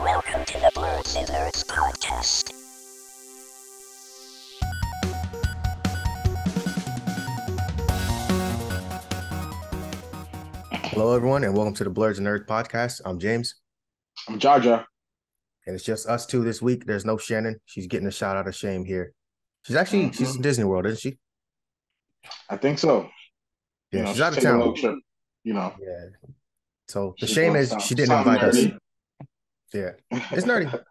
Welcome to the Blerdsnerds podcast. Hello, everyone, and welcome to the Blerdsnerds podcast. I'm James. I'm Jaja. And it's just us two this week. There's no Shannon. She's getting a shot out of shame here. She's in Disney World, isn't she? I think so. Yeah, she's She's out of taking a little town. trip. Yeah. So the She's shame doing is she didn't something invite us. nerdy. Yeah, it's nerdy.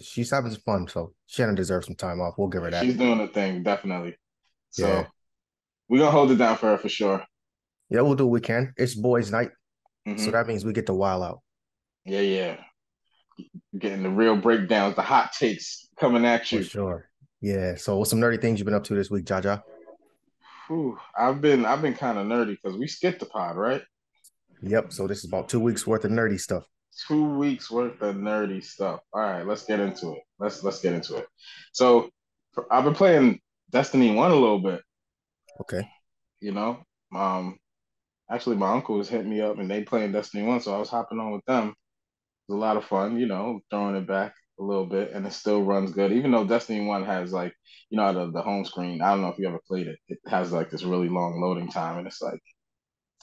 She's having some fun, so Shannon deserves some time off. We'll give her that. She's doing a thing, definitely. Yeah. So we're gonna hold it down for her for sure. Yeah, we'll do what we can. It's boys' night, so Hmm. that means we get to wild out. Yeah. Getting the real breakdowns, the hot takes coming at For you. sure. Yeah. So what's some nerdy things you've been up to this week, Jaja? Whew, I've been kind of nerdy because we skipped the pod, right? Yep. So this is about 2 weeks worth of nerdy stuff. 2 weeks worth of nerdy stuff. All right, let's get into it. Let's get into it. So I've been playing Destiny 1 a little bit, Okay. you know. Um, Actually, my uncle was hitting me up and they playing Destiny 1, so I was hopping on with them. It was a lot of fun, throwing it back a little bit, and it still runs good. Even though Destiny 1 has like, the home screen, I don't know if you ever played it. It has like this really long loading time, and it's like,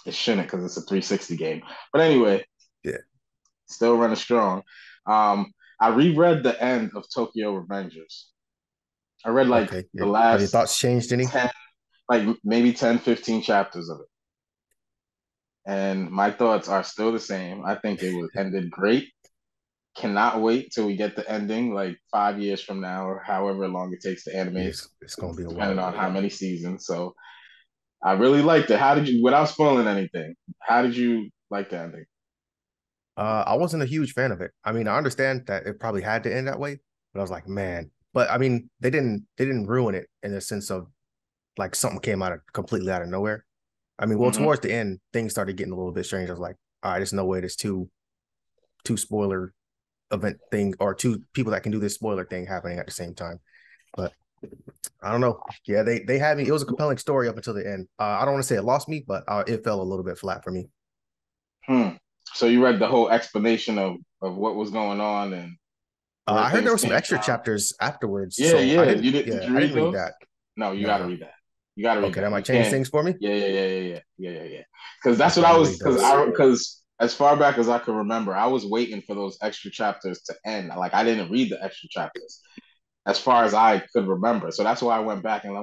it shouldn't because it's a 360 game. But anyway, Yeah. still running strong. I reread the end of Tokyo Revengers. I read like Okay. the Yeah. Have your last thoughts changed any? 10, like maybe 10, 15 chapters of it. And my thoughts are still the same. I think it was ended great. Cannot wait till we get the ending, like 5 years from now, or however long it takes to animate, Yes, it's gonna be a depending while. on how many seasons. So I really liked it. How did you, without spoiling anything, how did you like the ending? I wasn't a huge fan of it. I mean, I understand that it probably had to end that way, but I was like, man. But I mean, they didn't ruin it in the sense of like something came out of completely out of nowhere. I mean, well, Hmm. towards the end, things started getting a little bit strange. I was like, all right, there's no way there's two spoiler event thing or two people that can do this spoiler thing happening at the same time. But I don't know. Yeah, they had me. It was a compelling story up until the end. I don't want to say it lost me, but it fell a little bit flat for me. Hmm. So you read the whole explanation of what was going on and where I heard there things were some came extra from. chapters afterwards, Yeah, so yeah. Did you I read didn't read those? that. No, you got to Nah. read that. You got to read Okay, that that. You might change can't. things for me. Yeah. Because that's Okay, what I'm I gonna was. read those. Because as far back as I could remember, I was waiting for those extra chapters to end. Like I didn't read the extra chapters as far as I could remember. So that's why I went back and I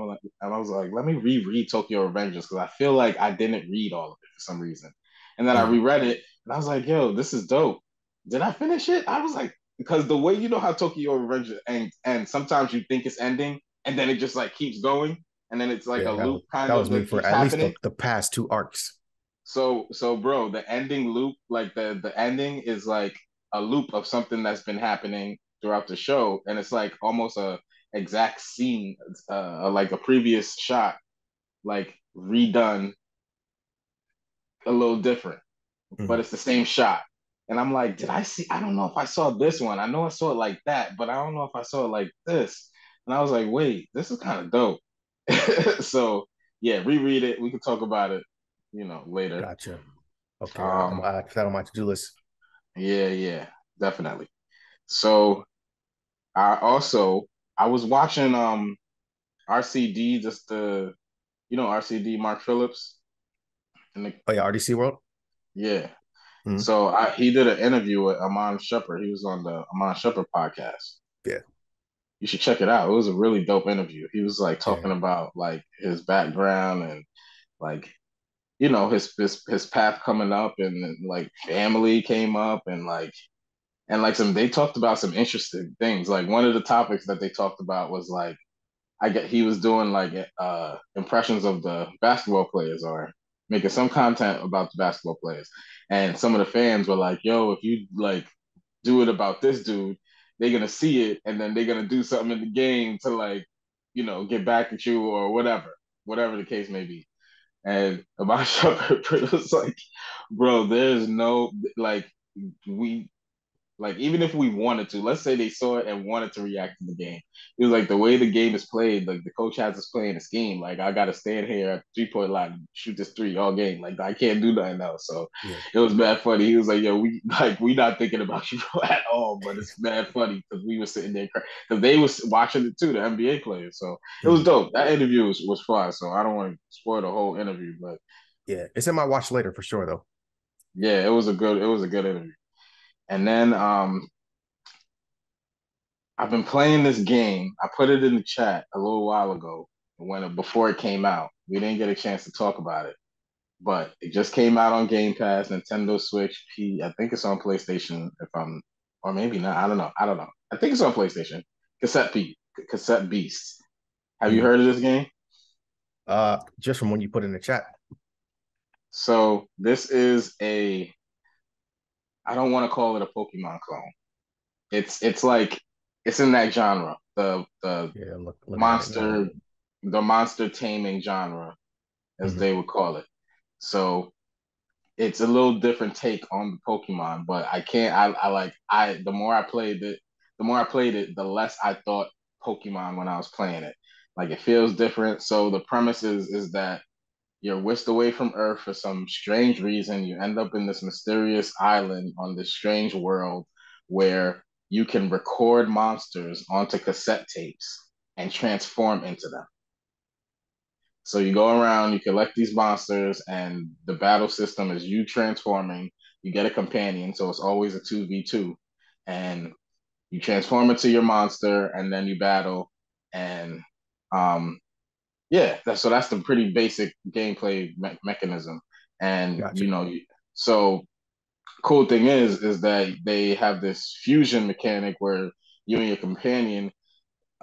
was like, let me reread Tokyo Revengers because I feel like I didn't read all of it for some reason. And then I Mhm. reread it and I was like, yo, this is dope. Did I finish it? I was like, because the way you know how Tokyo Revengers ends, and sometimes you think it's ending and then it just like keeps going and then it's like Yeah, a loop that kind was of me that for keeps at least happening. the past two arcs. So bro, the ending loop, like the ending is like a loop of something that's been happening throughout the show, and it's like almost a exact scene, like a previous shot, like redone a little different, but Mhm. it's the same shot. And I'm like, did I see? I don't know if I saw this one. I know I saw it like that, but I don't know if I saw it like this. And I was like, wait, this is kind of dope. So yeah, reread it. We can talk about it, later. Gotcha. Okay, I'm Um, gonna add that on my to do list. yeah, definitely. So I was watching RCD, just the RCD Mark Phillips and Oh yeah, RDC World. yeah. Mhm. So he did an interview with Amon Shepard. He was on the Amon Shepard podcast. Yeah, You should check it out. It was a really dope interview. He was like yeah. talking about like his background and like his path coming up and like family came up and like some they talked about some interesting things. Like one of the topics that they talked about was like I get he was doing like impressions of the basketball players or making some content about the basketball players. And some of the fans were like, yo, if you like do it about this dude, they're gonna see it and then they're gonna do something in the game to like, get back at you or whatever the case may be. And my Shepard was like, bro, there's no like we Like even if we wanted to, let's say they saw it and wanted to react to the game, it was like the way the game is played. Like the coach has us playing a scheme. Like I got to stand here at 3 point line, and shoot this three all game. Like I can't do nothing else. So Yeah. it was bad funny. He was like, "Yo, we not thinking about you at all, but it's bad funny because we were sitting there because they was watching it too, the NBA players. So it was Mhm. dope. That interview was fun. So I don't want to spoil the whole interview, but Yeah. It's in my watch later for sure though. yeah, it was a good interview. And then I've been playing this game. I put it in the chat a little while ago before it came out. We didn't get a chance to talk about it, but it just came out on Game Pass, Nintendo Switch, I think it's on PlayStation. Or maybe not. I don't know. I don't know. I think it's on PlayStation. Cassette Beasts. Have you Mhm. heard of this game? Just from when you put in the chat. So this is I don't want to call it a Pokemon clone. It's like it's in that genre, Yeah, looking at it now. monster, the monster taming genre, as Mhm. they would call it. So it's a little different take on the Pokemon, but I can't. I like I the more I played it, the less I thought Pokemon when I was playing it. Like it feels different. So the premise is that you're whisked away from Earth for some strange reason. You end up in this mysterious island on this strange world where you can record monsters onto cassette tapes and transform into them. So you go around, you collect these monsters, and the battle system is you transforming. You get a companion, so it's always a 2v2. And you transform into your monster, and then you battle. And yeah, that's the pretty basic gameplay mechanism. And Gotcha. so cool thing is that they have this fusion mechanic where you and your companion,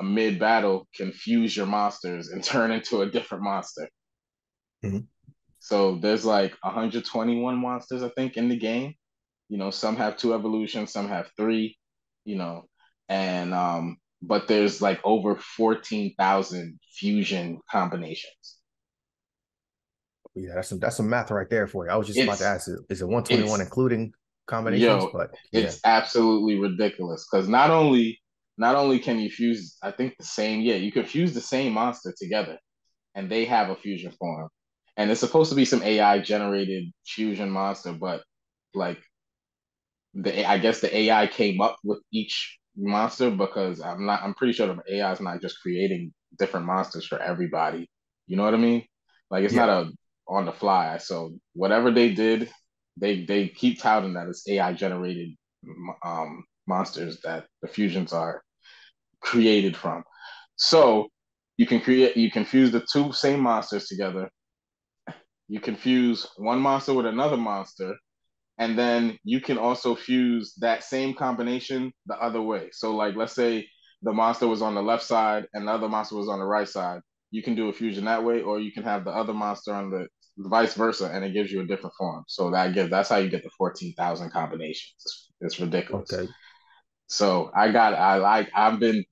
mid battle, can fuse your monsters and turn into a different monster. Mhm. So there's like 121 monsters, I think, in the game. Some have two evolutions, some have three, you know, and but there's like over 14,000 fusion combinations. Yeah, that's some math right there for you. I was just about to It's ask, is it 121 it's including combinations? yo, But yeah, it's absolutely ridiculous because not only can you fuse, I think you can fuse the same monster together, and they have a fusion form, and it's supposed to be some AI generated fusion monster, but like I guess the AI came up with each monster because I'm pretty sure the AI is not just creating different monsters for everybody. You know what I mean? Like it's yeah. not a on the fly. So whatever they did, they keep touting that it's AI generated monsters that the fusions are created from. So you can fuse the two same monsters together. You can fuse one monster with another monster, and then you can also fuse that same combination the other way. So, like, let's say the monster was on the left side and the other monster was on the right side. You can do a fusion that way, or you can have the other monster on the vice versa, and it gives you a different form. So that's how you get the 14,000 combinations. It's ridiculous. Okay. So I've been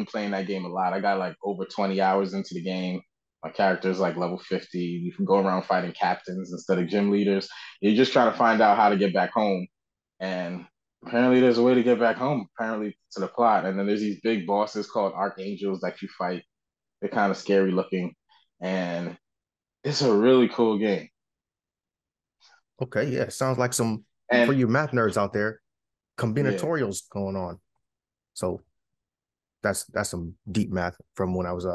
playing that game a lot. I got like over 20 hours into the game. My character is like level 50. You can go around fighting captains instead of gym leaders. You're just trying to find out how to get back home. And apparently there's a way to get back home, apparently to the plot. And then there's these big bosses called archangels that you fight. They're kind of scary looking. And it's a really cool game. Okay. Yeah. Sounds like some for And you math nerds out there, yeah, combinatorials going on. So that's some deep math from when I was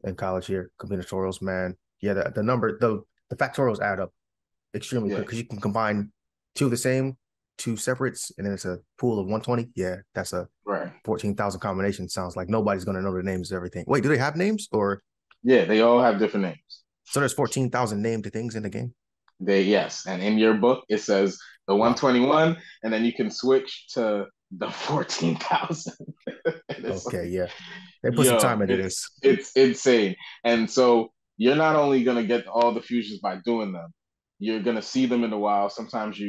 in college here. Combinatorials, man. Yeah, the factorials add up extremely quick yeah, because you can combine two of the same, two separates, and then it's a pool of 120. Yeah, that's a right. 14,000 combination. Sounds like nobody's gonna know the names of everything. Wait, do they have names or Yeah, they all have different names. so there's 14,000 named things in the game? Yes, and in your book it says the Wow. 121, and then you can switch to the 14,000. And it's Okay, like, yeah. They put some time yo, into this. it's insane. And so you're not only gonna get all the fusions by doing them, you're gonna see them in the wild. Sometimes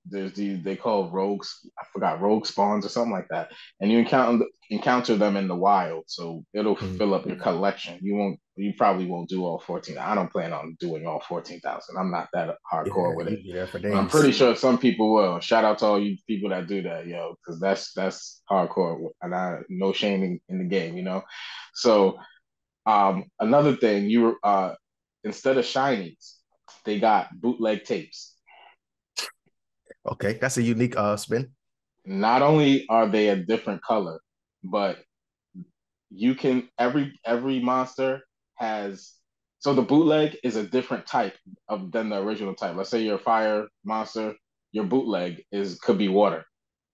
there's these they call rogues. I forgot rogue spawns or something like that, and you encounter them in the wild. So it'll Mhm. fill up your collection. You won't You probably won't do all 14. I don't plan on doing all 14,000. I'm not that hardcore Yeah, with it. you'd be there for But I'm pretty days. sure some people will. Shout out to all you people that do that, yo, because that's hardcore, and I no shame in the game, you know. So another thing, instead of shinies, they got bootleg tapes. Okay, that's a unique spin. Not only are they a different color, but you can every monster has so the bootleg is a different type of than the original type. Let's say you're a fire monster, your bootleg is could be water.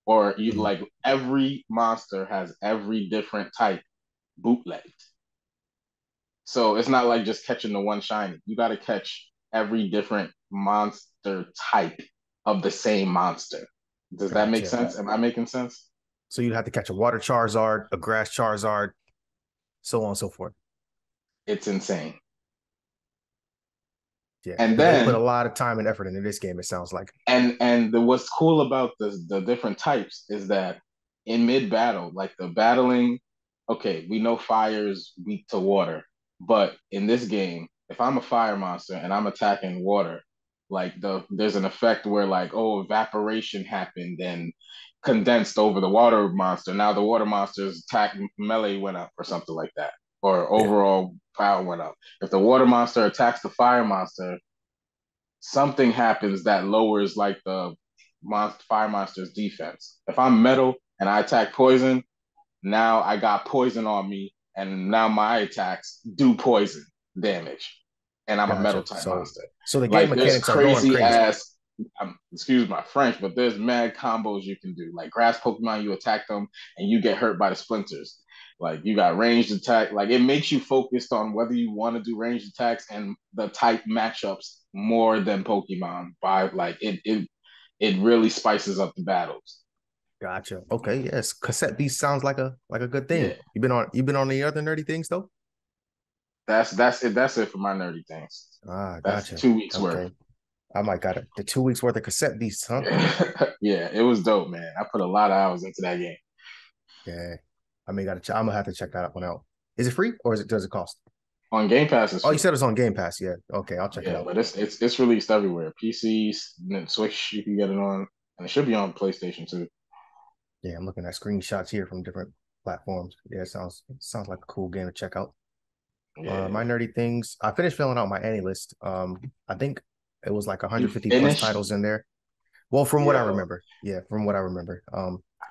Or you Mhm. like every monster has every different type bootlegged. So it's not like just catching the one shiny. You got to catch every different monster type of the same monster. Does that make Gotcha. sense? Am I making sense? So you'd have to catch a water Charizard, a grass Charizard, so on and so forth. It's insane. Yeah, And because they put a then lot of time and effort into this game, it sounds like. what's cool about the different types is that in mid battle, like the battling, okay, we know fire is weak to water, but in this game, if I'm a fire monster and I'm attacking water, like there's an effect where like oh evaporation happened and condensed over the water monster. Now the water monster's attack melee went up or something like that, or Yeah, overall power went up. If the water monster attacks the fire monster, something happens that lowers like the fire monster's defense. If I'm metal and I attack poison, now I got poison on me, and now my attacks do poison damage, and I'm a metal gotcha. type So, monster. so the game Like there's mechanics are going crazy crazy. ass. Excuse my French, but there's mad combos you can do. Like grass Pokemon, you attack them and you get hurt by the splinters. Like you got ranged attack. Like it makes you focused on whether you want to do ranged attacks and the type matchups more than Pokemon. By like it really spices up the battles. Gotcha. Okay, yes. Cassette Beast sounds like a good Yeah, thing. You've been on the other nerdy things though? that's it. That's it for my nerdy things. Ah, That's gotcha. 2 weeks worth. Okay. I might got it. The 2 weeks worth of cassette beasts, huh? Yeah, it was dope, man. I put a lot of hours into that game. Yeah. I mean, I'm gonna have to check that one out. Is it free or does it cost? On Game Pass is Oh, you free. said it's on Game Pass. Yeah. Okay, I'll check it Yeah, out. but it's released everywhere. PCs, Switch, you can get it on, and it should be on PlayStation too. Yeah, I'm looking at screenshots here from different platforms. Yeah, it sounds like a cool game to check out. My Yeah, nerdy things. I finished filling out my Annie list. I think it was like you 150 plus finished, titles in there. Well, from what I yo. remember. Yeah, from what I remember.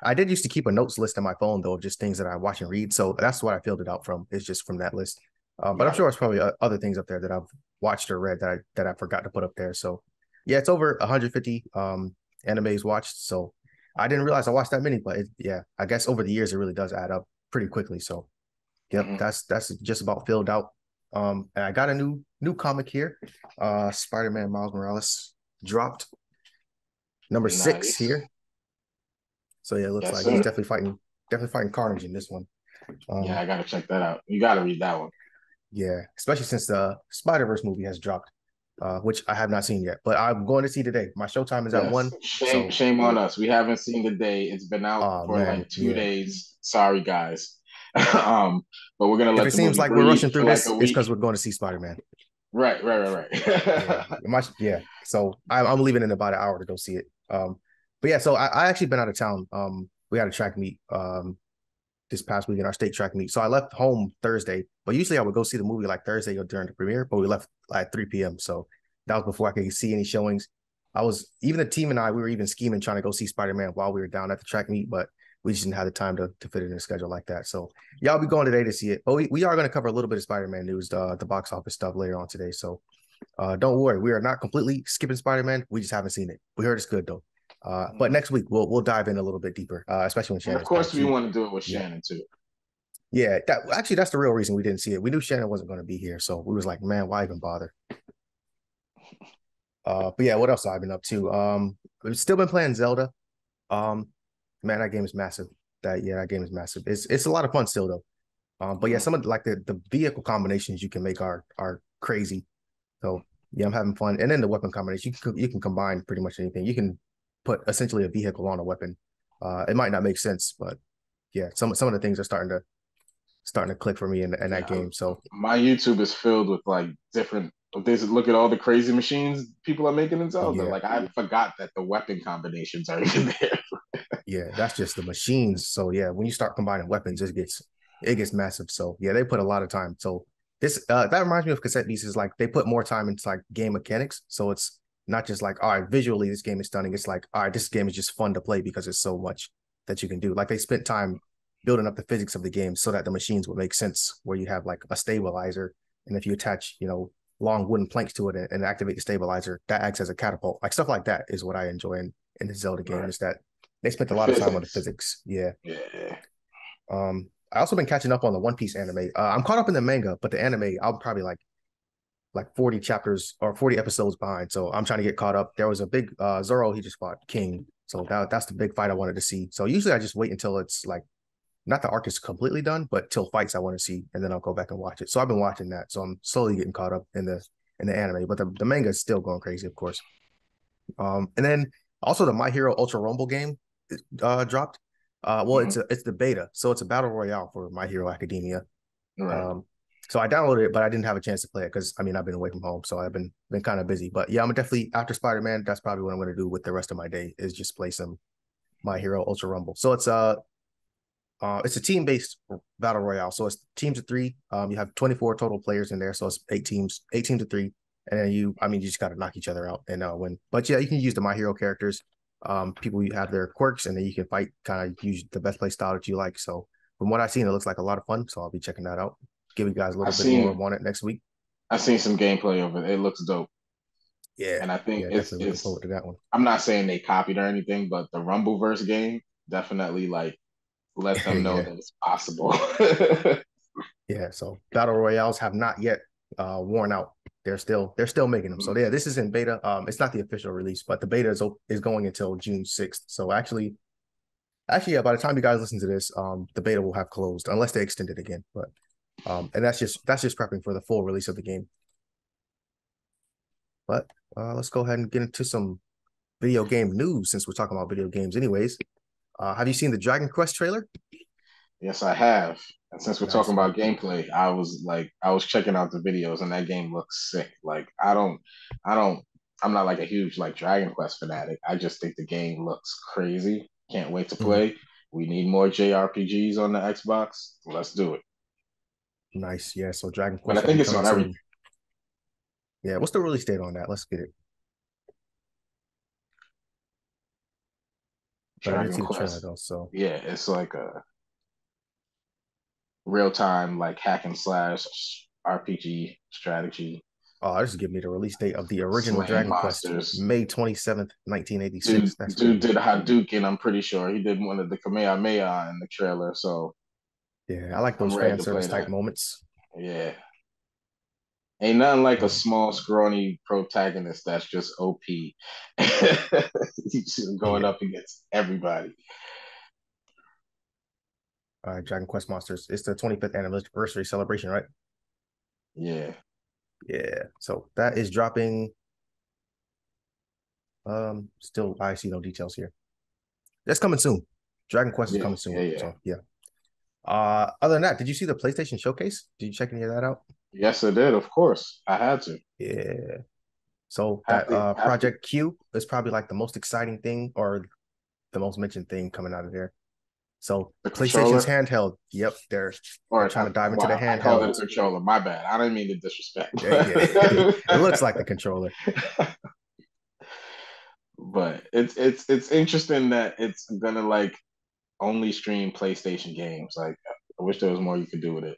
I did used to keep a notes list on my phone though, of just things that I watch and read. So that's what I filled it out from. It's just from that list. But I'm Got sure it. it's probably other things up there that I've watched or read that I forgot to put up there. So yeah, it's over 150 animes watched. So I didn't realize I watched that many, but yeah, I guess over the years it really does add up pretty quickly. So yep, Hmm. that's just about filled out. And I got a new comic here. Spider-Man Miles Morales dropped number 6 Nice. here. So yeah, it looks Yes, like he's sir. definitely fighting Carnage in this one. Yeah, Um, I gotta check that out. You gotta read that one. yeah, especially since the Spider-Verse movie has dropped, which I have not seen yet, but I'm going to see today. My showtime is at Yes. 1. Shame, So shame on us. We haven't seen the day. It's been out oh for man, like two yeah. days. Sorry, guys. But we're gonna If let it the seems movie like we're breathe rushing through for like this, a it's week. because we're going to see Spider-Man. Right, right, Yeah. right, right. Yeah. So I'm leaving in about an hour to go see it. But yeah, so I actually been out of town. We had a track meet this past weekend, our state track meet. So I left home Thursday, but usually I would go see the movie like Thursday or during the premiere, but we left at 3 p.m. So that was before I could see any showings. I was even the team and we were even scheming trying to go see Spider-Man while we were down at the track meet, but we just didn't have the time to fit it in a schedule like that. So yeah, I'll be going today to see it. But we are going to cover a little bit of Spider-Man news, the box office stuff later on today. So don't worry, we are not completely skipping Spider-Man. We just haven't seen it. We heard it's good though. But Mhm. next week we'll dive in a little bit deeper, especially when And of Shannon's back. course, we want to do it with Yeah, Shannon too. yeah. That's the real reason we didn't see it. We knew Shannon wasn't going to be here, so we was like, man, why even bother? But yeah, what else have I been up to? We've still been playing Zelda. Um, man, that game is massive. That game is massive. It's a lot of fun still though. But yeah, Mhm. some of the vehicle combinations you can make are crazy. So yeah, I'm having fun. And then the weapon combination, you can combine pretty much anything. You can put essentially a vehicle on a weapon. It might not make sense, but yeah, some of the things are starting to click for me in that Yeah, game. So my YouTube is filled with like different. This look at all the crazy machines people are making in Zelda. yeah, Like I forgot that the weapon combinations are even there. yeah, that's just the machines. So yeah, when you start combining weapons, it gets massive. So yeah, they put a lot of time. So this that reminds me of cassette pieces. Like they put more time into like game mechanics. So it's not just like, all right, visually this game is stunning. It's like, all right, this game is just fun to play because it's so much that you can do. Like they spent time building up the physics of the game so that the machines would make sense. Where you have like a stabilizer, and if you attach, long wooden planks to it and activate the stabilizer, that acts as a catapult. Like stuff like that is what I enjoy in the Zelda game. Right. Is that they spent a The lot of time on the physics. physics. Yeah. Yeah. I also been catching up on the One Piece anime. I'm caught up in the manga, but the anime, I'm probably like 40 chapters or 40 episodes behind. So I'm trying to get caught up. There was a big Zoro, he just fought King. So that's the big fight I wanted to see. So usually I just wait until it's like not the arc is completely done, but till fights I want to see, and then I'll go back and watch it. So I've been watching that. So I'm slowly getting caught up in the anime, but the manga is still going crazy, of course. And then also the My Hero Ultra Rumble game dropped. Well, Hmm. it's the beta, so it's a battle royale for My Hero Academia. Right. Um, so I downloaded it, but I didn't have a chance to play it because I mean I've been away from home, so I've been kind of busy. But yeah, I'm definitely after Spider-Man. That's probably what I'm going to do with the rest of my day is just play some My Hero Ultra Rumble. So it's a team-based battle royale. So it's teams of three. You have 24 total players in there, so it's 8 teams, 8 teams of 3, and then you just got to knock each other out and win. But yeah, you can use the My Hero characters. People you have their quirks, and then you can fight. Kind of use the best play style that you like. So from what I've seen, it looks like a lot of fun. So I'll be checking that out. Give you guys a I little bit more seen on it next week. I seen some gameplay of it. It looks dope, Yeah, and I think yeah, it's definitely looking it's. forward to that one. I'm not saying they copied or anything, but the Rumbleverse game definitely like let them know Yeah, that it's possible. yeah. So battle royales have not yet worn out. They're still making them. So yeah, this is in beta. It's not the official release, but the beta is going until June 6th. So actually, yeah, by the time you guys listen to this, the beta will have closed unless they extend it again. But and that's just prepping for the full release of the game. But let's go ahead and get into some video game news since we're talking about video games, anyways. Have you seen the Dragon Quest trailer? Yes, I have. And since we're Nice. talking about gameplay, I was checking out the videos and that game looks sick. Like I don't, I'm not like a huge like Dragon Quest fanatic. I just think the game looks crazy. Can't wait to Mhm. play. We need more JRPGs on the Xbox. Let's do it. Nice. Yeah. So Dragon But I Quest will think be it's coming on everything. soon. Yeah. What's the release date on that? Let's get it. But I did Dragon see the trailer Quest. though. So Yeah, it's like a real time like hack and slash RPG strategy, oh, this is giving me the release date of the original slaying Dragon Quest, monsters. May 27th, Dude, 1986. That's dude crazy. did Hadouken. I'm pretty sure he did one of the Kamehameha in the trailer. So Yeah, I like I'm those ready fan to play service type that. moments. Yeah, ain't nothing like a Um, small, scrawny protagonist that's just OP. He's just going yeah. up against everybody. Dragon Quest Monsters. It's the 25th anniversary celebration, right? Yeah, Yeah. So that is dropping. Still I see no details here. That's coming soon. Dragon Quest is yeah, coming yeah, soon. yeah. So yeah. Other than that, did you see the PlayStation showcase? Did you check any of that out? Yes, I did. Of course, I had to. Yeah. So Have that to. Have to. Project Q is probably like the most exciting thing or the most mentioned thing coming out of there. So The PlayStation's controller, handheld. Yep, they're or trying to dive into the wow, I called it a handhelds. controller. My bad. I didn't mean to disrespect. Yeah, yeah. It looks like the controller. But it's interesting that it's gonna like only stream PlayStation games. Like I wish there was more you could do with it.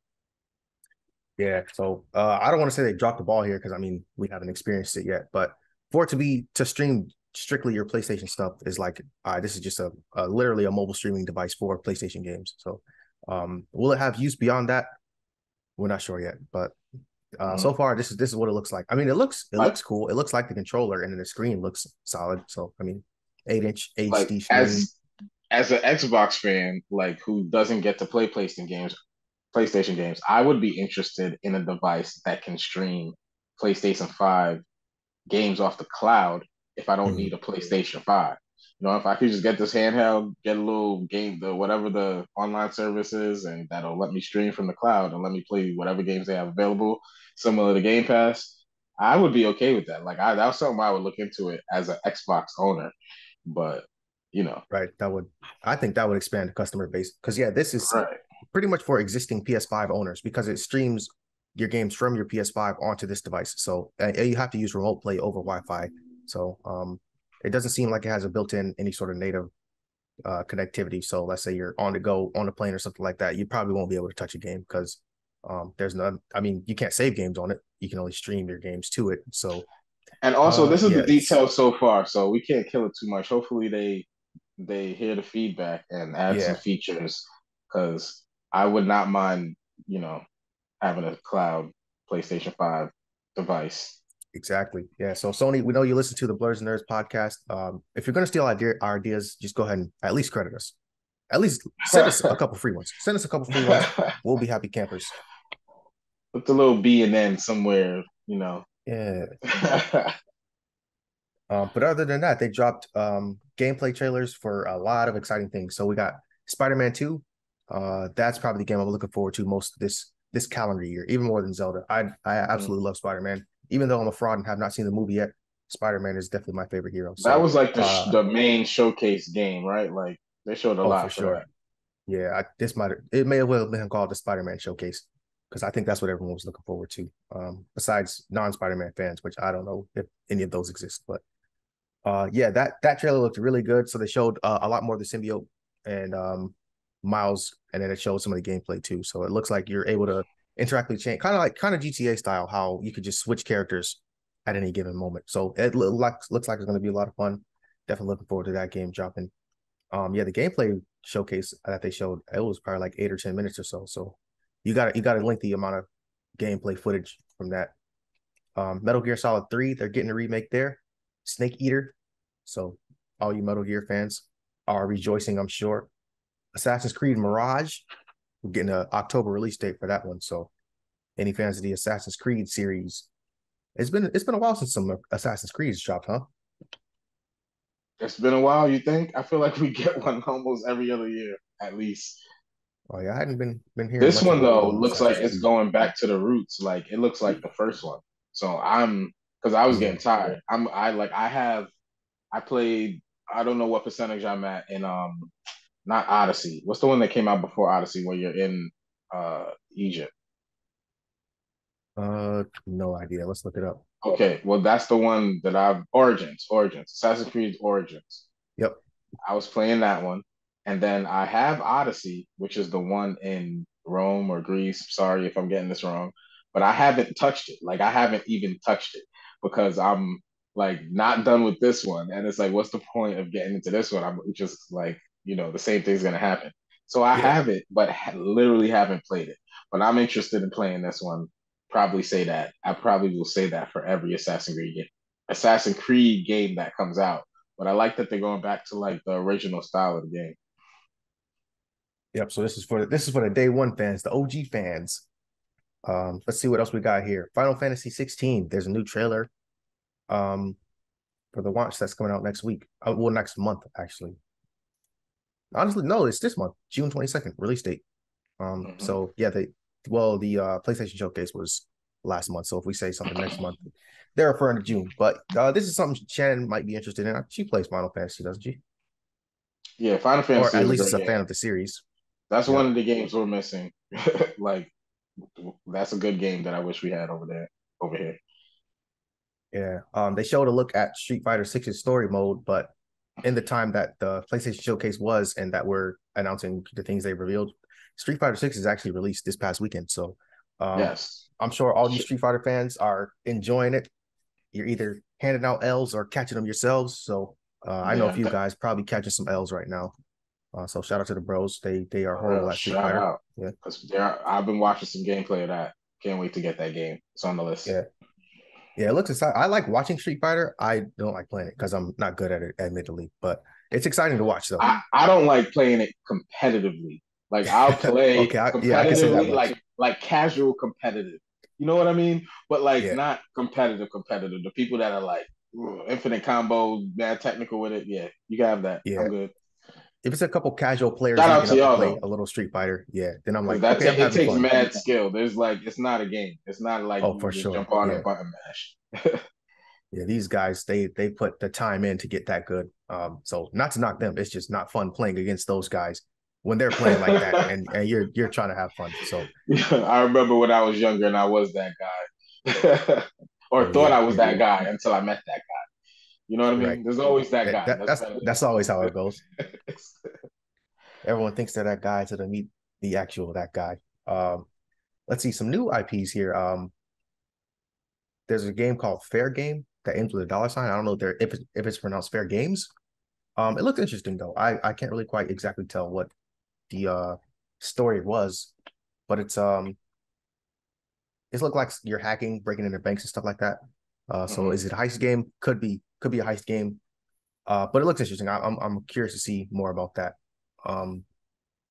Yeah. So I don't want to say they dropped the ball here because I mean we haven't experienced it yet, but for it to stream strictly your PlayStation stuff is like this is just a literally a mobile streaming device for PlayStation games. So will it have use beyond that? We're not sure yet, but so Mhm. far this is what it looks like. I mean, it Like looks cool. It looks like the controller, and then the screen looks solid. So I mean, 8-inch like HD screen. as an Xbox fan, like who doesn't get to play PlayStation games, I would be interested in a device that can stream PlayStation 5 games off the cloud if I don't Mhm. need a PlayStation 5. You know, if I could just get this handheld, get a little game, the whatever the online service is, and that'll let me stream from the cloud and let me play whatever games they have available, similar to Game Pass, I would be okay with that. Like that was something I would look into it as an Xbox owner. But you know, Right. I think that would expand the customer base because yeah, this is right. pretty much for existing PS5 owners because it streams your games from your PS5 onto this device. So you have to use remote play over Wi-Fi. So it doesn't seem like it has a built-in any sort of native connectivity. So let's say you're on the go on a plane or something like that, you probably won't be able to touch a game because there's none. I mean, you can't save games on it. You can only stream your games to it. So And also, this is yeah, the details so far, so we can't kill it too much. Hopefully, they hear the feedback and add some yeah, features because I would not mind, you know, having a cloud PlayStation 5 device. exactly. Yeah. So Sony, we know you listen to the Blerdsnerds podcast. If you're gonna steal our ideas, just go ahead and at least credit us. At least send us a couple free ones. Send us a couple free ones. We'll be happy campers. Put the little B and N somewhere, you know. Yeah. But other than that, they dropped gameplay trailers for a lot of exciting things. So we got Spider-Man 2. That's probably the game I'm looking forward to most this calendar year, even more than Zelda. I absolutely love Spider-Man. Even though I'm a fraud and have not seen the movie yet, Spider-Man is definitely my favorite hero. That So was like the main showcase game, right? Like they showed a oh for lot for sure. that. Yeah, it may have well been called the Spider-Man showcase because I think that's what everyone was looking forward to. Besides non-Spider-Man fans, which I don't know if any of those exist, but yeah, that trailer looked really good. So they showed a lot more of the symbiote and Miles, and then it showed some of the gameplay too. So it looks like you're able to interactively change, kind of GTA style, how you could just switch characters at any given moment. So it looks like it's going to be a lot of fun. Definitely looking forward to that game dropping. Yeah, the gameplay showcase that they showed, it was probably like 8 or 10 minutes or so. So you got a lengthy amount of gameplay footage from that. Metal Gear Solid 3, they're getting a remake there. Snake Eater. So all you Metal Gear fans are rejoicing, I'm sure. Assassin's Creed Mirage, we're getting an October release date for that one. So any fans of the Assassin's Creed series, it's been a while since some Assassin's Creed's dropped, huh? It's been a while, you think? I feel like we get one almost every other year, at least. Oh yeah, I hadn't been hearing This much one about though no looks like Assassin's it's Creed. going back to the roots. Like it looks like the first one. So I'm because I was Yeah. getting tired. I played I don't know what percentage I'm at in not Odyssey. What's the one that came out before Odyssey where you're in Egypt? No idea. Let's look it up. Okay, well that's the one that I've Origins, Assassin's Creed Origins. Yep. I was playing that one. And then I have Odyssey, which is the one in Rome or Greece. Sorry if I'm getting this wrong, but I haven't touched it. Like I haven't even touched it because I'm like not done with this one. And it's like, what's the point of getting into this one? I'm just like, the same thing's gonna happen. So I Yeah. have it, but literally haven't played it. But I'm interested in playing this one. Probably say that. I probably will say that for every Assassin's Creed game that comes out, but I like that they're going back to like the original style of the game. Yep. So this is for the day one fans, the OG fans. Let's see what else we got here. Final Fantasy 16. There's a new trailer for the launch that's coming out next week. Well, next month actually. Honestly, no, it's this month, June 22nd, release date. Mm-hmm. So yeah, the PlayStation Showcase was last month. So if we say something next month, they're referring to June. But this is something Shannon might be interested in. She plays Final Fantasy, doesn't she? Yeah, Final Or Fantasy at is a least is great a game. fan of the series. That's Yep. one of the games we're missing. Like that's a good game that I wish we had over here. Yeah. They showed a look at Street Fighter 6's story mode, but in the time that the PlayStation Showcase was and that we're announcing the things they revealed, Street Fighter 6 is actually released this past weekend. So Yes. I'm sure all you Street Fighter fans are enjoying it. You're either handing out L's or catching them yourselves. So I know a Yeah. few guys probably catching some L's right now. So shout out to the bros. They are For real. horrible at Street Shout Fighter. out. Yeah. Because I've been watching some gameplay of that. Can't wait to get that game. It's on the list. Yeah. Yeah, it looks exciting. I like watching Street Fighter. I don't like playing it because I'm not good at it, admittedly. But it's exciting to watch, though. I don't like playing it competitively. Like I'll play Okay, I can say that competitively, much. like casual competitive. You know what I mean? But like Yeah, not competitive. The people that are like infinite combo, bad technical with it. Yeah, you can have that. Yeah. I'm good. If it's a couple casual players Shout out meeting to up to y'all play though, a little Street Fighter, yeah, then I'm because like, okay, I'm it having takes fun. mad skill. There's like it's not a game. It's not like Oh, you for can just sure. jump on Yeah. and button mash. Yeah, these guys, they put the time in to get that good. So not to knock them, it's just not fun playing against those guys when they're playing like that, and you're trying to have fun. So, I remember when I was younger and I was that guy, or oh thought yeah, I was that guy until I met that guy. You know what I right. mean? There's always that That, guy. that That's that's better that's always how it goes. than Everyone thinks they're that guy to the meet the actual that guy. Let's see some new IPs here. There's a game called Fair Game that ends with a dollar sign. I don't know if it's pronounced Fair Games. It looked interesting though. I can't really quite exactly tell what the story was, but it's looked like you're hacking, breaking into banks and stuff like that. So Mhm. is it a heist game? Could be a heist game. But it looks interesting. I'm curious to see more about that. Um,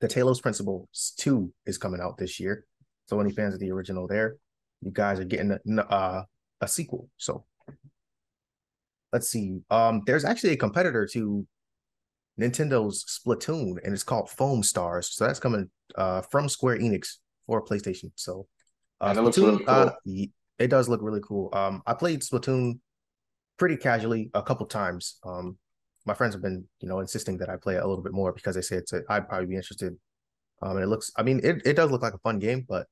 the Talos Principle 2 is coming out this year. So any fans of the original there, you guys are getting a sequel. So let's see. There's actually a competitor to Nintendo's Splatoon, and it's called Foam Stars. So that's coming from Square Enix for PlayStation. So And it looks Splatoon, really cool. it does look really cool. I played Splatoon pretty casually a couple times. My friends have been, insisting that I play it a little bit more because they say I'd probably be interested. And it looks, I mean, it does look like a fun game, but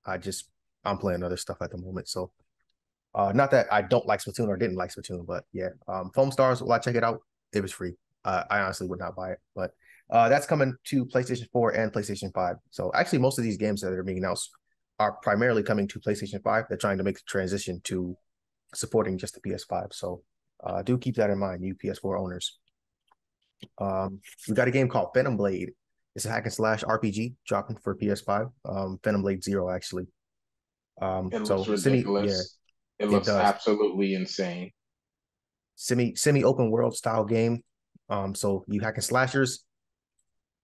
I just I'm playing other stuff at the moment. So not that I don't like Splatoon or didn't like Splatoon, but yeah, Foam Stars. Will I check it out? It was free. I honestly would not buy it, but that's coming to PlayStation 4 and PlayStation 5. So actually, most of these games that are being announced are primarily coming to PlayStation 5. They're trying to make the transition to supporting just the PS5. So do keep that in mind, you PS4 owners. We got a game called Venom Blade. It's a hack and slash RPG dropping for PS5. Venom Blade Zero actually. It looks So yeah, ridiculous. It it looks does. absolutely insane. Semi open world style game. So you hack and slashers,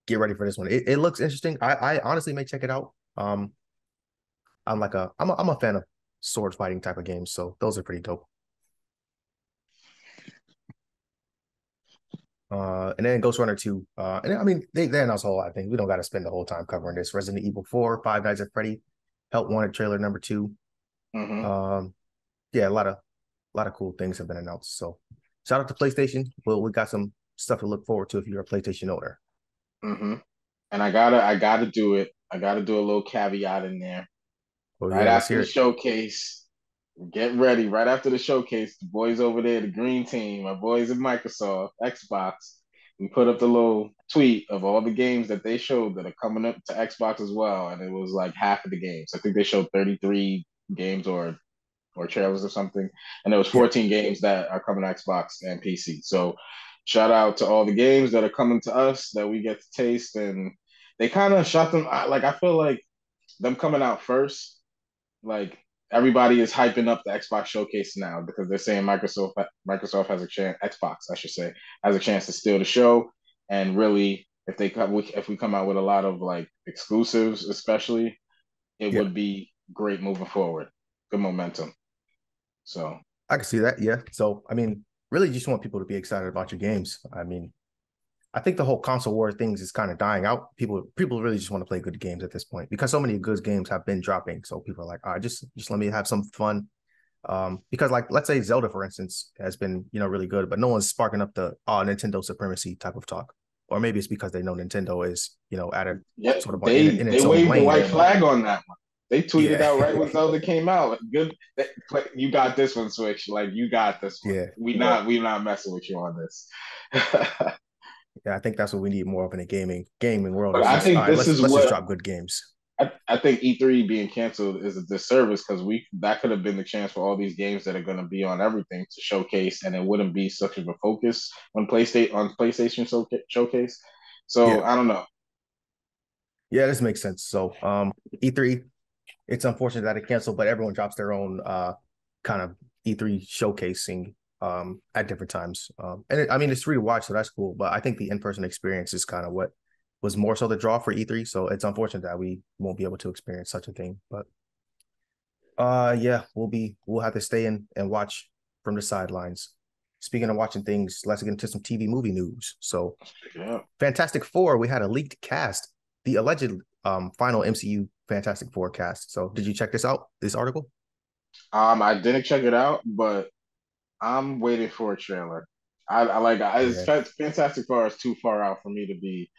get ready for this one. It looks interesting. I honestly may check it out. I'm a fan of sword fighting type of games, so those are pretty dope. And then Ghost Runner 2. And I mean they announced a whole lot of things. We don't got to spend the whole time covering this. Resident Evil 4, Five Nights at Freddy, Help Wanted trailer number 2. Hmm. Yeah, a lot of cool things have been announced. So shout out to PlayStation. Well, we got some stuff to look forward to if you're a PlayStation owner. Hmm. And I gotta do it. I gotta do a little caveat in there. Oh Right yeah, let's after hear the it. showcase, get ready. Right after the showcase, the boys over there, the green team, my boys at Microsoft, Xbox, we put up the little tweet of all the games that they showed that are coming up to Xbox as well. And it was like half of the games. I think they showed 33 games or trailers or something. And there was Yeah, 14 games that are coming to Xbox and PC. So shout out to all the games that are coming to us that we get to taste. And they kind of shot them. Like I feel like them coming out first, like everybody is hyping up the Xbox showcase now because they're saying Microsoft has a chance, Xbox I should say, has a chance to steal the show. And really, if we come out with a lot of like exclusives, especially, it yeah, would be great moving forward. Good momentum. So I can see that. Yeah. So I mean, really, just want people to be excited about your games. I mean, I think the whole console war things is kind of dying out. People really just want to play good games at this point because so many good games have been dropping. So people are like, all right, just let me have some fun. Because like let's say Zelda, for instance, has been really good, but no one's sparking up the Nintendo supremacy type of talk. Or maybe it's because they know Nintendo is at a yeah, sort of in they its own waved the lane. white flag on that one. They tweeted Yeah, out right when Zelda came out. Good, you got this one, Switch. Like you got this one. yeah, We not messing with you on this. yeah. I think that's what we need more of in a gaming world. But Is I just all think right. this Let's is let's just what drop good games. I think E3 being canceled is a disservice because we that could have been the chance for all these games that are going to be on everything to showcase, and it wouldn't be such of a focus PlayStation showcase. Yeah, So I don't know. yeah. This makes sense. So E3, it's unfortunate that it canceled, but everyone drops their own kind of E3 showcasing at different times. And I mean, it's free to watch, so that's cool. But I think the in-person experience is kind of what was more so the draw for E3. So it's unfortunate that we won't be able to experience such a thing. But yeah, we'll have to stay in and watch from the sidelines. speaking of watching things, let's get into some TV movie news. So, Yeah. Fantastic Four, we had a leaked cast, the alleged final MCU Fantastic Four cast. So, did you check this out? This article? I didn't check it out, but I'm waiting for a trailer. I like it's Yeah, Fantastic Four is too far out for me to be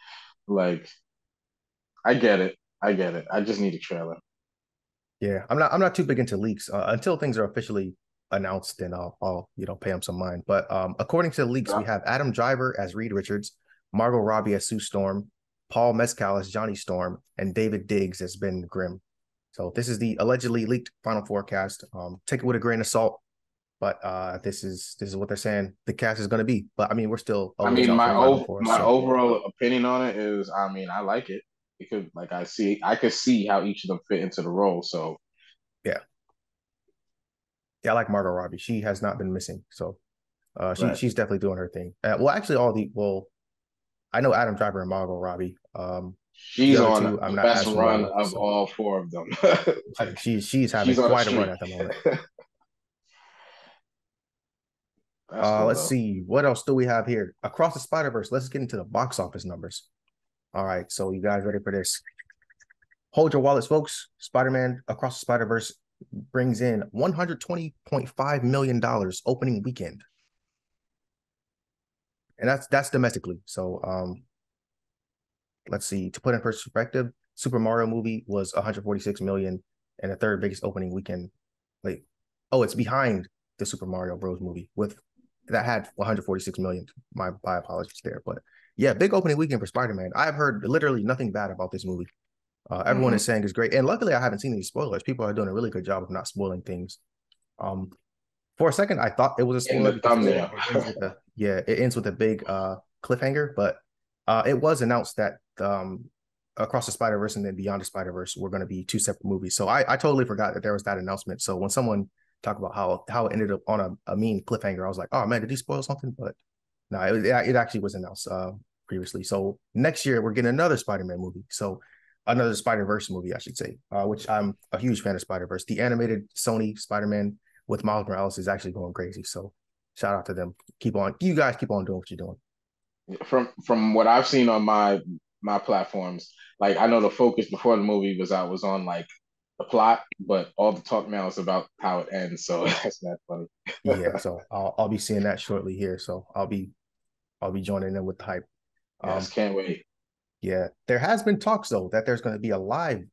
like. I get it. I get it. I just need a trailer. yeah. I'm not too big into leaks until things are officially announced. Then I'll pay them some mind. But according to the leaks, we have Adam Driver as Reed Richards, Margot Robbie as Sue Storm, Paul Mescal as Johnny Storm, and David Diggs as Ben Grimm. So this is the allegedly leaked final forecast. Take it with a grain of salt. But this is what they're saying the cast is going to be. But I mean, we're still a I ways mean, out for my the final four. my So overall opinion on it is, I mean, I like it because like I could see how each of them fit into the role. So yeah, yeah, I like Margot Robbie. She has not been missing. So right, she's definitely doing her thing. Well, actually, I know Adam Driver and Margot Robbie. The she's other on two, I'm the not best as familiar run with. of So all four of them. Like she's having she's on a quite a run streak. at the moment. That's cool Let's though. see what else do we have here across the Spider Verse. Let's get into the box office numbers. All right, so you guys ready for this? Hold your wallets, folks. Spider Man Across the Spider Verse brings in $120.5 million opening weekend, and that's domestically. So let's see, to put in perspective, Super Mario movie was 146 million and the third biggest opening weekend. Like, oh, it's behind the Super Mario Bros. Movie with that had 146 million. My apologies there, but yeah, big opening weekend for Spider-Man. I've heard literally nothing bad about this movie. Everyone Hmm. is saying it's great, and luckily I haven't seen any spoilers. People are doing a really good job of not spoiling things. Um, for a second, I thought it was a In spoiler the because thumbnail. it ends with a big cliffhanger, but it was announced that Across the Spider Verse and then Beyond the Spider Verse were going to be two separate movies. So I totally forgot that there was that announcement. So when someone talked about how it ended up on a mean cliffhanger, I was like, oh man, did he spoil something? But no, it actually was announced previously. So next year we're getting another Spider-Man movie. So another Spider-Verse movie, I should say, which I'm a huge fan of Spider-Verse. The animated Sony Spider-Man with Miles Morales is actually going crazy. So shout out to them. You guys keep on doing what you're doing. From what I've seen on my platforms, like I know the focus before the movie was out was on like the plot, but all the talk now is about how it ends. So that's not funny. Yeah, so I'll be seeing that shortly here. So I'll be joining in with the hype. Yes, Um, can't wait. yeah, there has been talks though that there's going to be a live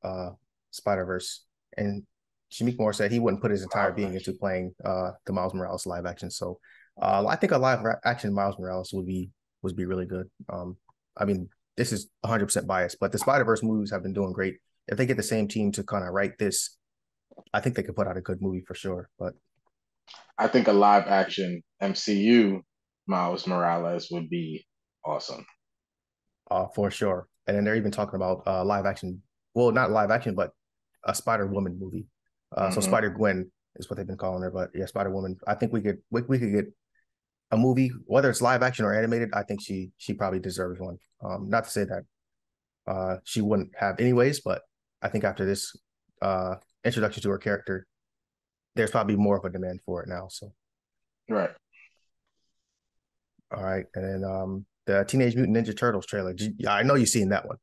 Spider Verse, and Shamik Moore said he wouldn't put his entire Live being into action. playing the Miles Morales live action. So I think a action Miles Morales would be really good. I mean, this is 100% biased, but the Spider Verse movies have been doing great. If they get the same team to kind of write this, I think they could put out a good movie for sure. But I think a live action MCU Miles Morales would be awesome. for sure. And then they're even talking about live action. Well, not live action, but a Spider Woman movie. So Hmm. Spider Gwen is what they've been calling her. But yeah, Spider Woman. I think we could get a movie, whether it's live action or animated. I think she probably deserves one. Not to say that she wouldn't have anyways, but I think after this uh, introduction to her character, there's probably more of a demand for it now. So Right. all right, and then the Teenage Mutant Ninja Turtles trailer. Yeah, I know you've seen that one.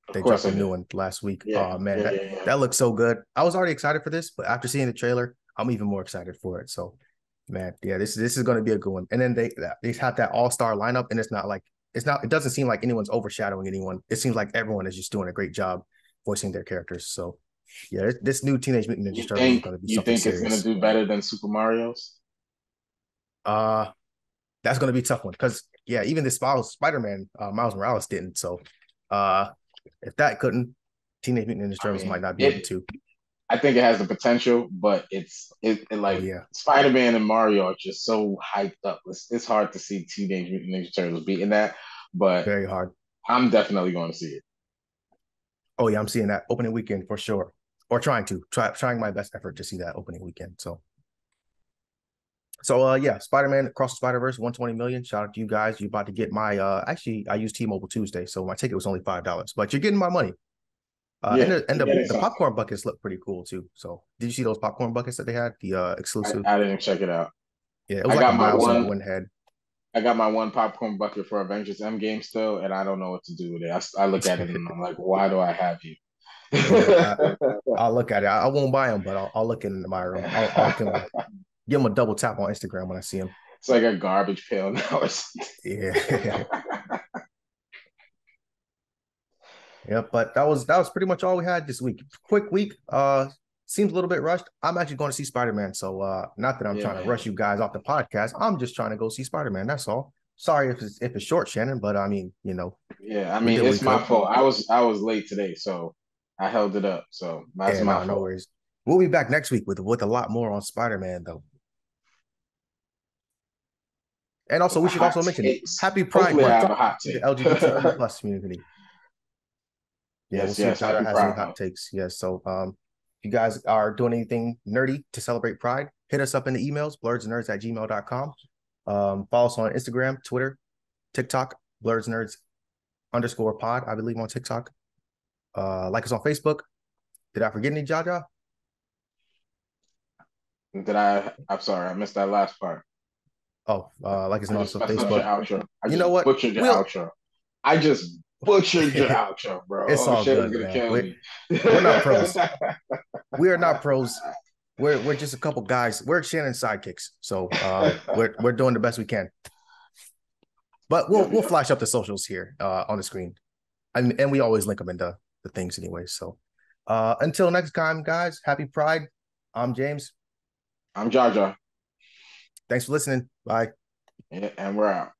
Of They course dropped a I new did. one last week. Yeah. Oh man, Yeah. that Yeah. Yeah. that looks so good. I was already excited for this, but after seeing the trailer, I'm even more excited for it. So, man, yeah, this is going to be a good one. And then they have that all star lineup, and it doesn't seem like anyone's overshadowing anyone. It seems like everyone is just doing a great job voicing their characters. So, yeah, this new Teenage Mutant Ninja Turtles is going to be You something think it's gonna serious. do better than Super Mario's? Uh, that's going to be a tough one because yeah, even this Spider Man Miles Morales didn't. So, uh, if that couldn't, Teenage Mutant Ninja I Turtles might mean, not be able it. to. I think it has the potential, but it Oh like yeah, Spider Man and Mario are just so hyped up. It's hard to see Teenage Mutant Ninja Turtles beating that, but very hard. I'm definitely going to see it. Oh yeah, I'm seeing that opening weekend for sure, or trying my best effort to see that opening weekend. So yeah, Spider-Man Across the Spider-Verse, 120 million. Shout out to you guys. You about to get my actually I used T-Mobile Tuesday, so my ticket was only $5, but you're getting my money. And Yeah, and you're getting the something. popcorn buckets look pretty cool too. So did you see those popcorn buckets that they had? The exclusive. I didn't check it out. Yeah, it was I like a got my mouse on one. one head. I got my one popcorn bucket for Avengers Endgame still, and I don't know what to do with it. I look at it and I'm like, why do I have you? Yeah, I'll look at it. I won't buy them, but I'll look in my room. I'll give him a double tap on Instagram when I see him. It's like a garbage pail now or something. Yeah. Yeah, but that was pretty much all we had this week. Quick week. Seems a little bit rushed. I'm actually going to see Spider-Man. So not that I'm Yeah, trying to man. rush you guys off the podcast. I'm just trying to go see Spider-Man. That's all. Sorry if it's short, Shannon, but I mean, Yeah, I we mean, did what we it's my could. fault. I was late today, so I held it up. So that's Yeah, my no fault. worries. We'll be back next week with a lot more on Spider-Man though. And also, With the we should also hot mention takes. Happy Pride Hopefully, I Month have a hot to the take. LGBTQ plus community. Yeah, we'll Yes, see if yes. Jaja Happy has any Pride hot Month. takes. Yes. So if you guys are doing anything nerdy to celebrate Pride, hit us up in the emails, blerdsnerds@gmail.com. Follow us on Instagram, Twitter, TikTok, blerdsnerds_pod, I believe on TikTok. Like us on Facebook. Did I forget any, Jaja? I'm sorry, I missed that last part. Oh, like us I on just messed up your Facebook. outro. I You know just what? butchered your outro. I just butchered your outro, bro. It's Oh, all Shannon's good, gonna man. kill me. We're not pros. We are not pros. We're just a couple guys. We're Shannon's sidekicks. So we're doing the best we can. But we'll Yep, we'll yep. flash up the socials here on the screen. And we always link them in the things anyway. So until next time, guys, happy Pride. I'm James. I'm Jaja. Thanks for listening. Bye. Yeah, and we're out.